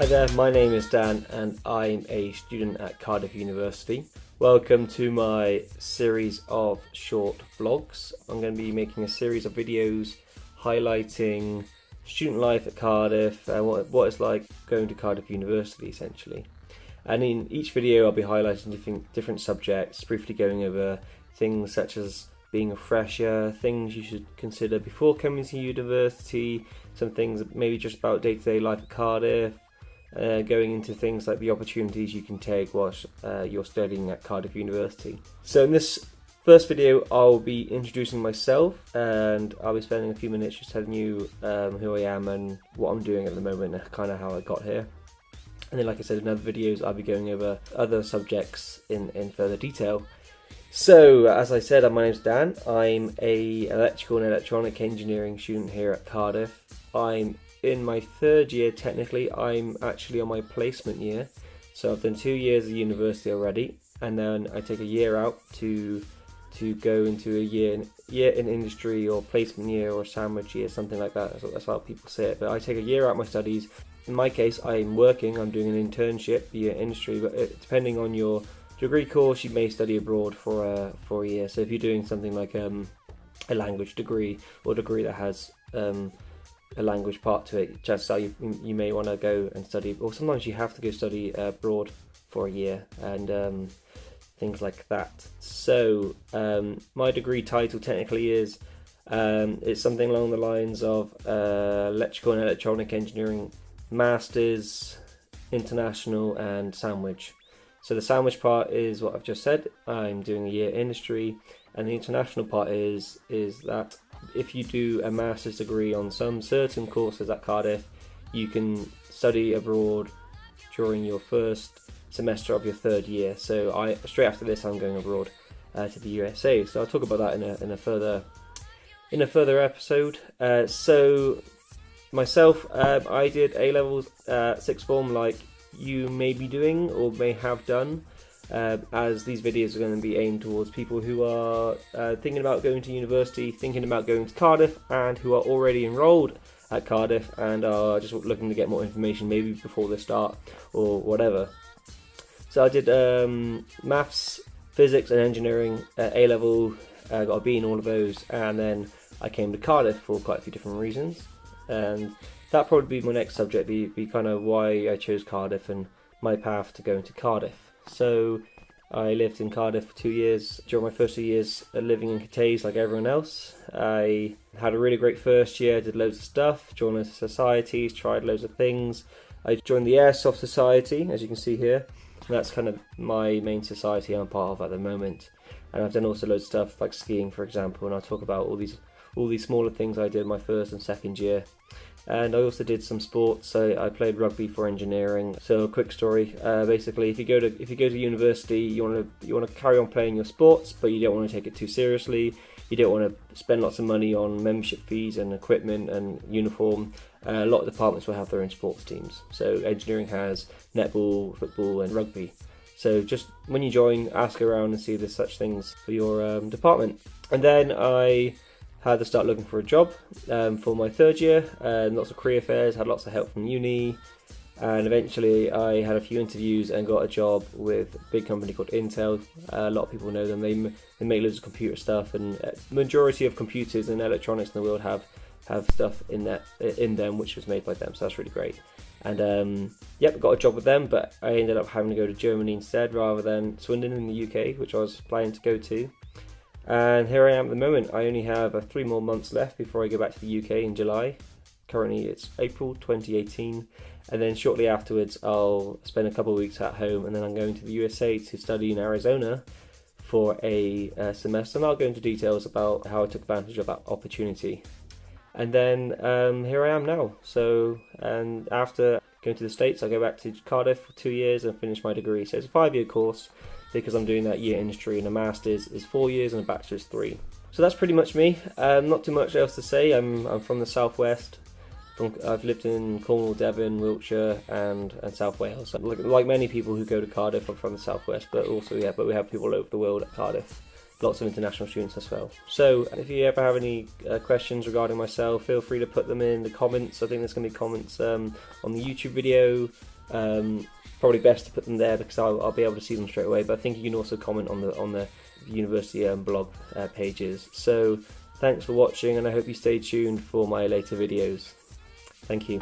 Hi there, my name is Dan and I'm a student at Cardiff University. Welcome to my series of short vlogs. I'm going to be making a series of videos highlighting student life at Cardiff and what it's like going to Cardiff University essentially. And in each video I'll be highlighting different subjects, briefly going over things such as being a fresher, things you should consider before coming to university, some things maybe just about day-to-day life at Cardiff, going into things like the opportunities you can take whilst you're studying at Cardiff University. So in this first video I'll be introducing myself and I'll be spending a few minutes just telling you who I am and what I'm doing at the moment and kind of how I got here. And then, like I said, in other videos I'll be going over other subjects in further detail. So, as I said, my name's Dan. I'm a electrical and electronic engineering student here at Cardiff. I'm in my third year technically. I'm actually on my placement year. So I've done 2 years of university already, and then I take a year out to go into a year in industry or placement year or sandwich year, something like that. That's how people say it. But I take a year out of my studies. In my case, I'm working. I'm doing an internship year in industry, but depending on your degree course, you may study abroad for a year. So if you're doing something like a language degree or degree that has a language part to it, chances are you may want to go and study, or sometimes you have to go study abroad for a year and things like that. So my degree title technically is it's something along the lines of electrical and electronic engineering masters, international and sandwich. So the sandwich part is what I've just said. I'm doing a year industry, and the international part is that if you do a master's degree on some certain courses at Cardiff, you can study abroad during your first semester of your third year. So straight after this I'm going abroad to the USA. So I'll talk about that in a further episode. So myself, I did A-levels sixth form like you may be doing or may have done, as these videos are going to be aimed towards people who are thinking about going to university, thinking about going to Cardiff, and who are already enrolled at Cardiff and are just looking to get more information maybe before they start or whatever. So I did maths, physics and engineering at A-level, got a B in all of those, and then I came to Cardiff for quite a few different reasons. And that'd probably be my next subject, be kind of why I chose Cardiff and my path to going to Cardiff. So I lived in Cardiff for 2 years. During my first 2 years living in Cathays like everyone else, I had a really great first year, did loads of stuff, joined loads of societies, tried loads of things. I joined the Airsoft Society, as you can see here. And that's kind of my main society I'm part of at the moment. And I've done also loads of stuff like skiing, for example, and I'll talk about all these smaller things I did my first and second year. And I also did some sports. So I played rugby for engineering. So a quick story, basically if you go to university, you want to carry on playing your sports, but you don't want to take it too seriously. You don't want to spend lots of money on membership fees and equipment and uniform. A lot of departments will have their own sports teams. So engineering has netball, football and rugby. So just when you join, ask around and see if there's such things for your department. And then I had to start looking for a job for my third year, lots of career fairs, had lots of help from uni, and eventually I had a few interviews and got a job with a big company called Intel. A lot of people know them. They make loads of computer stuff, and majority of computers and electronics in the world have stuff in them which was made by them, so that's really great. And got a job with them, but I ended up having to go to Germany instead rather than Swindon in the UK, which I was planning to go to. And here I am at the moment. I only have 3 more months left before I go back to the UK in July. Currently it's April 2018, and then shortly afterwards I'll spend a couple of weeks at home, and then I'm going to the USA to study in Arizona for a semester, and I'll go into details about how I took advantage of that opportunity. And then here I am now. So, and after going to the States, I go back to Cardiff for 2 years and finish my degree. So it's a 5-year course, because I'm doing that year industry, and a master's is 4 years and a bachelor's 3. So that's pretty much me. Not too much else to say. I'm from the southwest. I've lived in Cornwall, Devon, Wiltshire, and South Wales. Like many people who go to Cardiff, I'm from the southwest, but we have people all over the world at Cardiff. Lots of international students as well. So if you ever have any questions regarding myself, feel free to put them in the comments. I think there's going to be comments on the YouTube video, Probably best to put them there because I'll be able to see them straight away. But I think you can also comment on the university blog pages. So thanks for watching, and I hope you stay tuned for my later videos. Thank you.